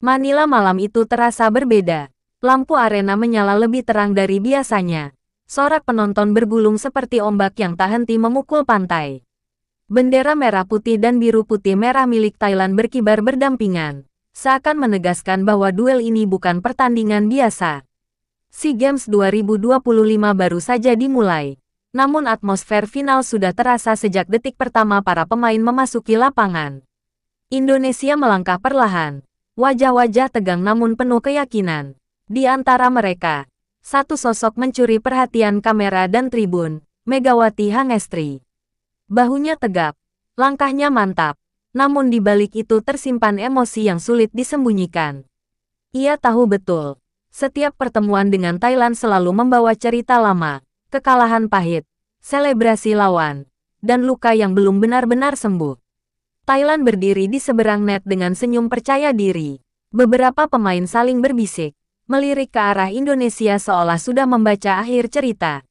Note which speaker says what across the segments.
Speaker 1: Manila malam itu terasa berbeda. Lampu arena menyala lebih terang dari biasanya. Sorak penonton bergulung seperti ombak yang tak henti memukul pantai. Bendera merah putih dan biru putih merah milik Thailand berkibar berdampingan, seakan menegaskan bahwa duel ini bukan pertandingan biasa. SEA Games 2025 baru saja dimulai, namun atmosfer final sudah terasa sejak detik pertama para pemain memasuki lapangan. Indonesia melangkah perlahan, wajah-wajah tegang namun penuh keyakinan. Di antara mereka, satu sosok mencuri perhatian kamera dan tribun, Megawati Hangestri. Bahunya tegap, langkahnya mantap, namun di balik itu tersimpan emosi yang sulit disembunyikan. Ia tahu betul, setiap pertemuan dengan Thailand selalu membawa cerita lama, kekalahan pahit, selebrasi lawan, dan luka yang belum benar-benar sembuh. Thailand berdiri di seberang net dengan senyum percaya diri. Beberapa pemain saling berbisik, melirik ke arah Indonesia seolah sudah membaca akhir cerita.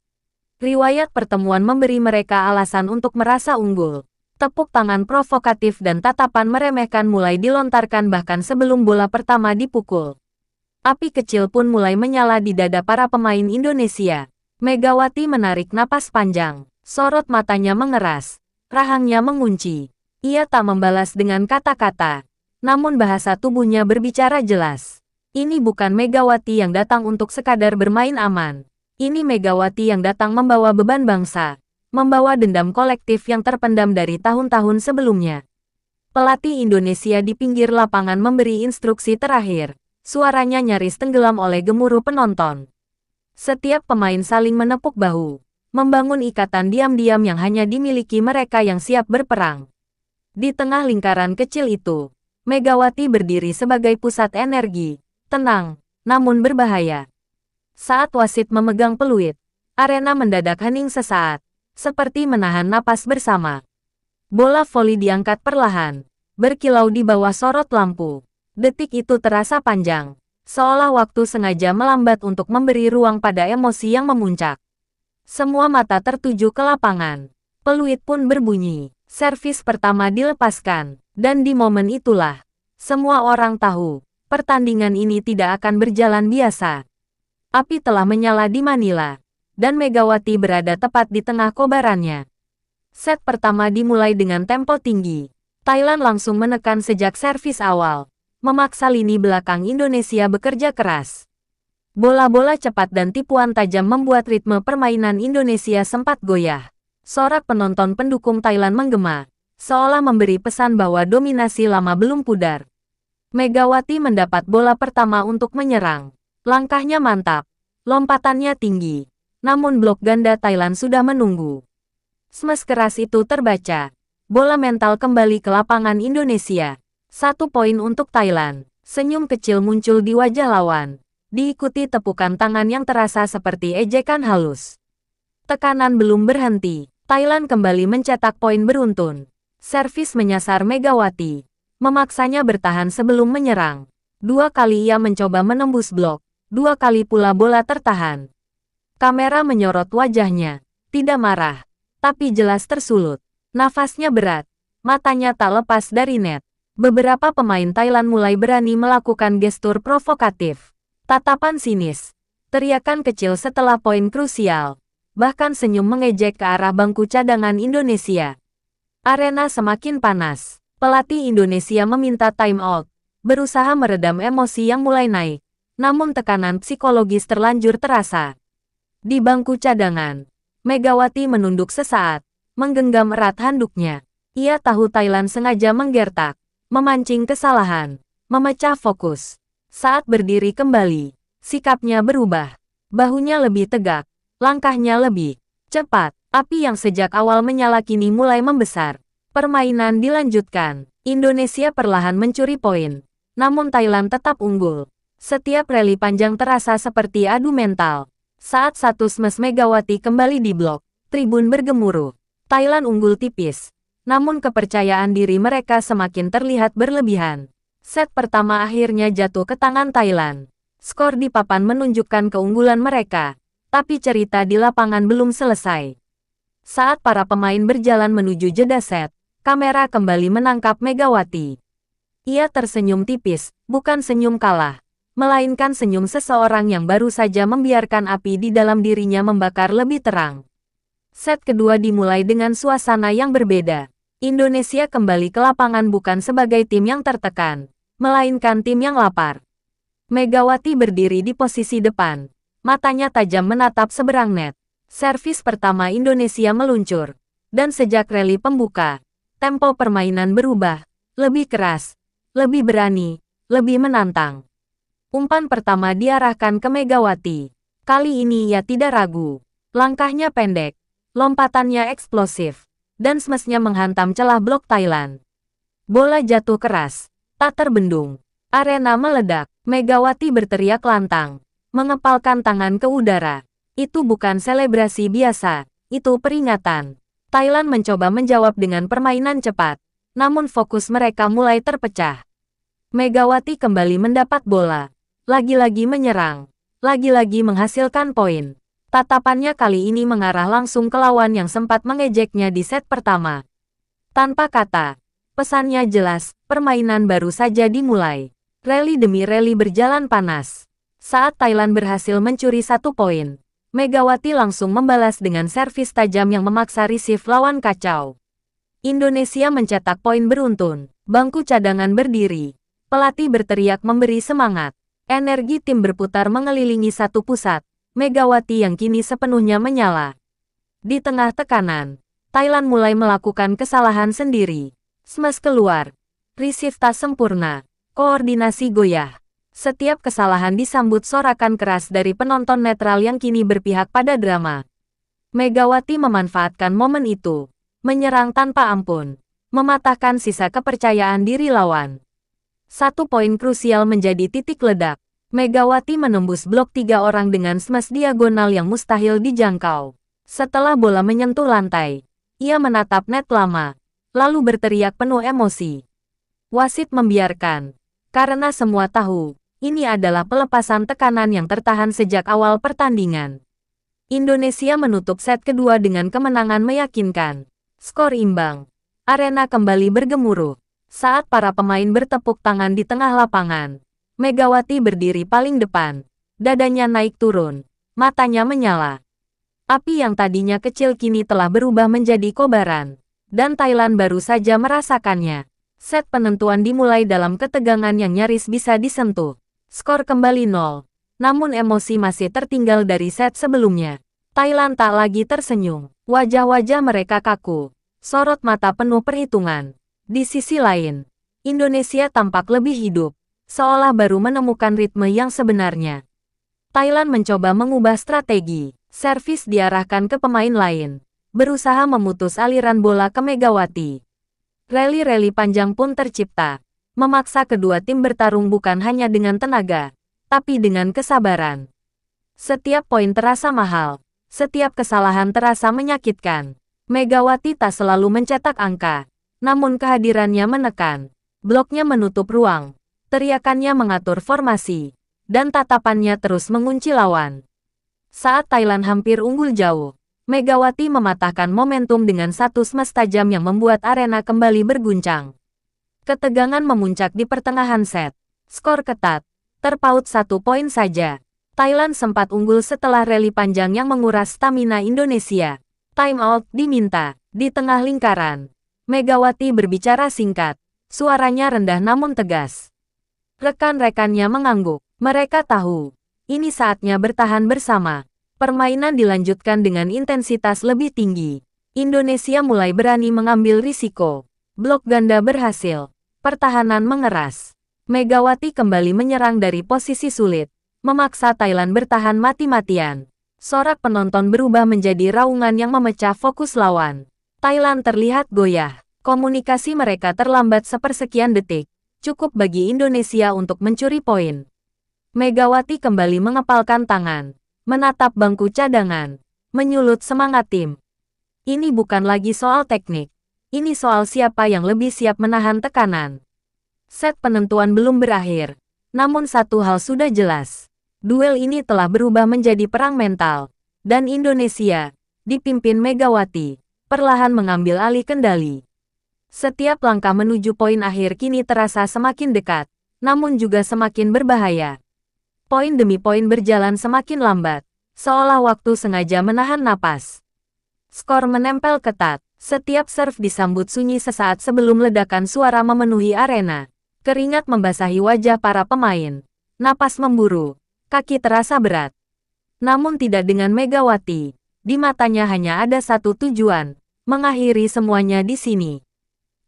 Speaker 1: Riwayat pertemuan memberi mereka alasan untuk merasa unggul. Tepuk tangan provokatif dan tatapan meremehkan mulai dilontarkan bahkan sebelum bola pertama dipukul. Api kecil pun mulai menyala di dada para pemain Indonesia. Megawati menarik napas panjang, sorot matanya mengeras, rahangnya mengunci. Ia tak membalas dengan kata-kata, namun bahasa tubuhnya berbicara jelas. Ini bukan Megawati yang datang untuk sekadar bermain aman. Ini Megawati yang datang membawa beban bangsa, membawa dendam kolektif yang terpendam dari tahun-tahun sebelumnya. Pelatih Indonesia di pinggir lapangan memberi instruksi terakhir, suaranya nyaris tenggelam oleh gemuruh penonton. Setiap pemain saling menepuk bahu, membangun ikatan diam-diam yang hanya dimiliki mereka yang siap berperang. Di tengah lingkaran kecil itu, Megawati berdiri sebagai pusat energi, tenang, namun berbahaya. Saat wasit memegang peluit, arena mendadak hening sesaat, seperti menahan napas bersama. Bola voli diangkat perlahan, berkilau di bawah sorot lampu. Detik itu terasa panjang, seolah waktu sengaja melambat untuk memberi ruang pada emosi yang memuncak. Semua mata tertuju ke lapangan. Peluit pun berbunyi, servis pertama dilepaskan, dan di momen itulah, semua orang tahu, pertandingan ini tidak akan berjalan biasa. Api telah menyala di Manila, dan Megawati berada tepat di tengah kobarannya. Set pertama dimulai dengan tempo tinggi. Thailand langsung menekan sejak servis awal, memaksa lini belakang Indonesia bekerja keras. Bola-bola cepat dan tipuan tajam membuat ritme permainan Indonesia sempat goyah. Sorak penonton pendukung Thailand menggema, seolah memberi pesan bahwa dominasi lama belum pudar. Megawati mendapat bola pertama untuk menyerang. Langkahnya mantap, lompatannya tinggi, namun blok ganda Thailand sudah menunggu. Smash keras itu terbaca, bola mental kembali ke lapangan Indonesia. 1 poin untuk Thailand, senyum kecil muncul di wajah lawan, diikuti tepukan tangan yang terasa seperti ejekan halus. Tekanan belum berhenti, Thailand kembali mencetak poin beruntun. Servis menyasar Megawati, memaksanya bertahan sebelum menyerang. 2 kali ia mencoba menembus blok. 2 kali pula bola tertahan. Kamera menyorot wajahnya, tidak marah, tapi jelas tersulut. Nafasnya berat, matanya tak lepas dari net. Beberapa pemain Thailand mulai berani melakukan gestur provokatif. Tatapan sinis, teriakan kecil setelah poin krusial, bahkan senyum mengejek ke arah bangku cadangan Indonesia. Arena semakin panas. Pelatih Indonesia meminta time out, berusaha meredam emosi yang mulai naik. Namun tekanan psikologis terlanjur terasa. Di bangku cadangan, Megawati menunduk sesaat, menggenggam erat handuknya. Ia tahu Thailand sengaja menggertak, memancing kesalahan, memecah fokus. Saat berdiri kembali, sikapnya berubah. Bahunya lebih tegak, langkahnya lebih cepat. Api yang sejak awal menyala kini mulai membesar. Permainan dilanjutkan. Indonesia perlahan mencuri poin, namun Thailand tetap unggul. Setiap rally panjang terasa seperti adu mental. Saat satu smash Megawati kembali di blok, tribun bergemuruh. Thailand unggul tipis, namun kepercayaan diri mereka semakin terlihat berlebihan. Set pertama akhirnya jatuh ke tangan Thailand. Skor di papan menunjukkan keunggulan mereka, tapi cerita di lapangan belum selesai. Saat para pemain berjalan menuju jeda set, kamera kembali menangkap Megawati. Ia tersenyum tipis, bukan senyum kalah, melainkan senyum seseorang yang baru saja membiarkan api di dalam dirinya membakar lebih terang. Set kedua dimulai dengan suasana yang berbeda. Indonesia kembali ke lapangan bukan sebagai tim yang tertekan, melainkan tim yang lapar. Megawati berdiri di posisi depan. Matanya tajam menatap seberang net. Servis pertama Indonesia meluncur. Dan sejak rally pembuka, tempo permainan berubah. Lebih keras, lebih berani, lebih menantang. Umpan pertama diarahkan ke Megawati. Kali ini ia tidak ragu. Langkahnya pendek, lompatannya eksplosif, dan smashnya menghantam celah blok Thailand. Bola jatuh keras, tak terbendung. Arena meledak. Megawati berteriak lantang, mengepalkan tangan ke udara. Itu bukan selebrasi biasa, itu peringatan. Thailand mencoba menjawab dengan permainan cepat, namun fokus mereka mulai terpecah. Megawati kembali mendapat bola. Lagi-lagi menyerang. Lagi-lagi menghasilkan poin. Tatapannya kali ini mengarah langsung ke lawan yang sempat mengejeknya di set pertama. Tanpa kata, pesannya jelas, permainan baru saja dimulai. Rally demi rally berjalan panas. Saat Thailand berhasil mencuri 1 poin, Megawati langsung membalas dengan servis tajam yang memaksa receive lawan kacau. Indonesia mencetak poin beruntun. Bangku cadangan berdiri. Pelatih berteriak memberi semangat. Energi tim berputar mengelilingi satu pusat. Megawati yang kini sepenuhnya menyala. Di tengah tekanan, Thailand mulai melakukan kesalahan sendiri. Smash keluar. Receive tak sempurna. Koordinasi goyah. Setiap kesalahan disambut sorakan keras dari penonton netral yang kini berpihak pada drama. Megawati memanfaatkan momen itu. Menyerang tanpa ampun. Mematahkan sisa kepercayaan diri lawan. 1 poin krusial menjadi titik ledak. Megawati menembus blok 3 orang dengan smash diagonal yang mustahil dijangkau. Setelah bola menyentuh lantai, ia menatap net lama, lalu berteriak penuh emosi. Wasit membiarkan. Karena semua tahu, ini adalah pelepasan tekanan yang tertahan sejak awal pertandingan. Indonesia menutup set kedua dengan kemenangan meyakinkan. Skor imbang. Arena kembali bergemuruh. Saat para pemain bertepuk tangan di tengah lapangan, Megawati berdiri paling depan. Dadanya naik turun. Matanya menyala. Api yang tadinya kecil kini telah berubah menjadi kobaran. Dan Thailand baru saja merasakannya. Set penentuan dimulai dalam ketegangan yang nyaris bisa disentuh. Skor kembali 0. Namun emosi masih tertinggal dari set sebelumnya. Thailand tak lagi tersenyum. Wajah-wajah mereka kaku. Sorot mata penuh perhitungan. Di sisi lain, Indonesia tampak lebih hidup, seolah baru menemukan ritme yang sebenarnya. Thailand mencoba mengubah strategi. Servis diarahkan ke pemain lain, berusaha memutus aliran bola ke Megawati. Rally-rally panjang pun tercipta, memaksa kedua tim bertarung bukan hanya dengan tenaga, tapi dengan kesabaran. Setiap poin terasa mahal, setiap kesalahan terasa menyakitkan. Megawati tak selalu mencetak angka, namun kehadirannya menekan. Bloknya menutup ruang, teriakannya mengatur formasi, dan tatapannya terus mengunci lawan. Saat Thailand hampir unggul jauh, Megawati mematahkan momentum dengan 1 smash tajam yang membuat arena kembali berguncang. Ketegangan memuncak di pertengahan set. Skor ketat, terpaut 1 poin saja. Thailand sempat unggul setelah rally panjang yang menguras stamina Indonesia. Time out diminta. Di tengah lingkaran, Megawati berbicara singkat. Suaranya rendah namun tegas. Rekan-rekannya mengangguk. Mereka tahu, ini saatnya bertahan bersama. Permainan dilanjutkan dengan intensitas lebih tinggi. Indonesia mulai berani mengambil risiko. Blok ganda berhasil. Pertahanan mengeras. Megawati kembali menyerang dari posisi sulit, memaksa Thailand bertahan mati-matian. Sorak penonton berubah menjadi raungan yang memecah fokus lawan. Thailand terlihat goyah. Komunikasi mereka terlambat sepersekian detik, cukup bagi Indonesia untuk mencuri poin. Megawati kembali mengepalkan tangan, menatap bangku cadangan, menyulut semangat tim. Ini bukan lagi soal teknik, ini soal siapa yang lebih siap menahan tekanan. Set penentuan belum berakhir, namun satu hal sudah jelas. Duel ini telah berubah menjadi perang mental, dan Indonesia, dipimpin Megawati, perlahan mengambil alih kendali. Setiap langkah menuju poin akhir kini terasa semakin dekat, namun juga semakin berbahaya. Poin demi poin berjalan semakin lambat, seolah waktu sengaja menahan napas. Skor menempel ketat, setiap serve disambut sunyi sesaat sebelum ledakan suara memenuhi arena. Keringat membasahi wajah para pemain. Napas memburu, kaki terasa berat. Namun tidak dengan Megawati. Di matanya hanya ada satu tujuan, mengakhiri semuanya di sini.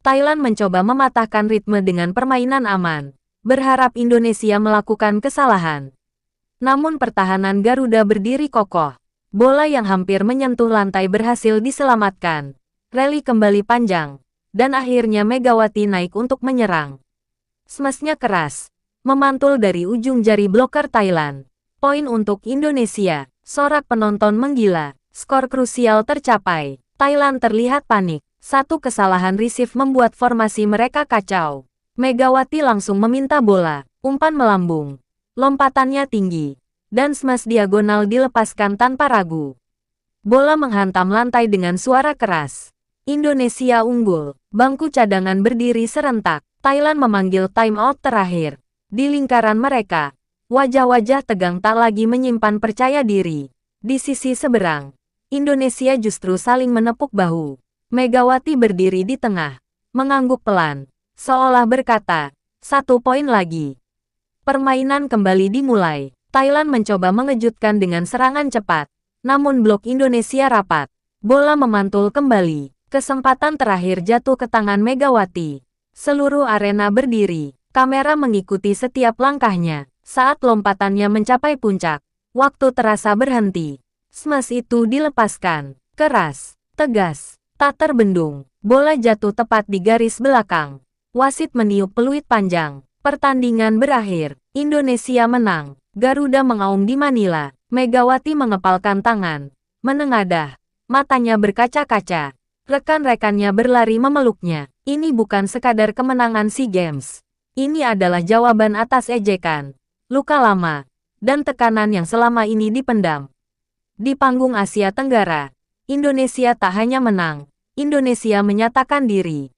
Speaker 1: Thailand mencoba mematahkan ritme dengan permainan aman, berharap Indonesia melakukan kesalahan. Namun pertahanan Garuda berdiri kokoh. Bola yang hampir menyentuh lantai berhasil diselamatkan. Rally kembali panjang, dan akhirnya Megawati naik untuk menyerang. Smashnya keras, memantul dari ujung jari bloker Thailand. Poin untuk Indonesia, sorak penonton menggila. Skor krusial tercapai. Thailand terlihat panik. Satu kesalahan receive membuat formasi mereka kacau. Megawati langsung meminta bola. Umpan melambung. Lompatannya tinggi. Dan smash diagonal dilepaskan tanpa ragu. Bola menghantam lantai dengan suara keras. Indonesia unggul. Bangku cadangan berdiri serentak. Thailand memanggil timeout terakhir. Di lingkaran mereka, wajah-wajah tegang tak lagi menyimpan percaya diri. Di sisi seberang, Indonesia justru saling menepuk bahu. Megawati berdiri di tengah, mengangguk pelan, seolah berkata, 1 poin lagi. Permainan kembali dimulai. Thailand mencoba mengejutkan dengan serangan cepat, namun blok Indonesia rapat. Bola memantul kembali. Kesempatan terakhir jatuh ke tangan Megawati. Seluruh arena berdiri, kamera mengikuti setiap langkahnya. Saat lompatannya mencapai puncak, waktu terasa berhenti. Smash itu dilepaskan, keras, tegas. Tak terbendung, bola jatuh tepat di garis belakang. Wasit meniup peluit panjang. Pertandingan berakhir. Indonesia menang. Garuda mengaum di Manila. Megawati mengepalkan tangan. Menengadah. Matanya berkaca-kaca. Rekan-rekannya berlari memeluknya. Ini bukan sekadar kemenangan SEA Games. Ini adalah jawaban atas ejekan, luka lama, dan tekanan yang selama ini dipendam. Di panggung Asia Tenggara, Indonesia tak hanya menang. Indonesia menyatakan diri.